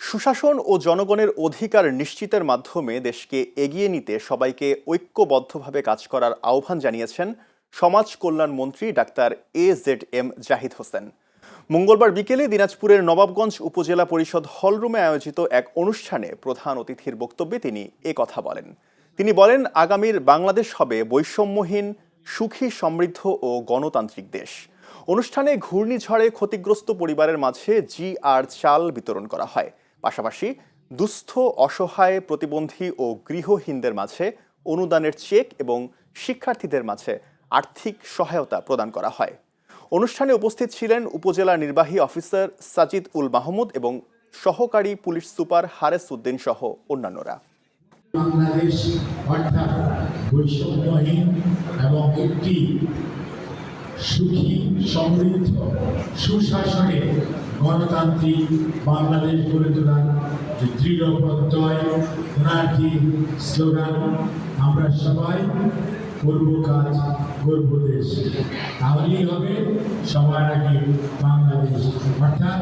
সুশাসন ও জনগণের অধিকার নিশ্চিতের মাধ্যমে দেশকে এগিয়ে নিতে সবাইকে ঐক্যবদ্ধভাবে কাজ করার আহ্বান জানিয়েছেন সমাজ কল্যাণ মন্ত্রী ডাক্তার AZM জাহিদ হোসেন। মঙ্গলবার বিকেলে দিনাজপুরের নবাবগঞ্জ উপজেলা পরিষদ হলরুমে আয়োজিত এক অনুষ্ঠানে প্রধান অতিথির বক্তব্যে তিনি কথা বলেন। তিনি বলেন, আগামীর বাংলাদেশ হবে বৈষম্যহীন, সুখী, সমৃদ্ধ ও গণতান্ত্রিক দেশ। অনুষ্ঠানে ঘূর্ণিঝড়ে ক্ষতিগ্রস্ত পরিবারের মাঝে GR চাল বিতরণ করা হয়। পাশাপাশি দুস্থ, অসহায়, প্রতিবন্ধী ও গৃহহীনদের মাঝে অনুদানের চেক এবং শিক্ষার্থীদের মাঝে আর্থিক সহায়তা প্রদান করা হয়। অনুষ্ঠানে উপস্থিত ছিলেন উপজেলা নির্বাহী অফিসার সাজিদ উল মাহমুদ এবং সহকারী পুলিশ সুপার হারেস উদ্দিন সহ অন্যান্যরা। বাংলাদেশ অর্থাৎ বৈষম্যহীন এবং একটি সুখী, সমৃদ্ধ, সুশাসনে গণতান্ত্রিক বাংলাদেশ গড়ে তোলার যে দৃঢ় প্রত্যয়, ওনার যে স্লোগান, আমরা সবাই করব কাজ, করব দেশ, তাহলেই হবে সবার আগে বাংলাদেশ। অর্থাৎ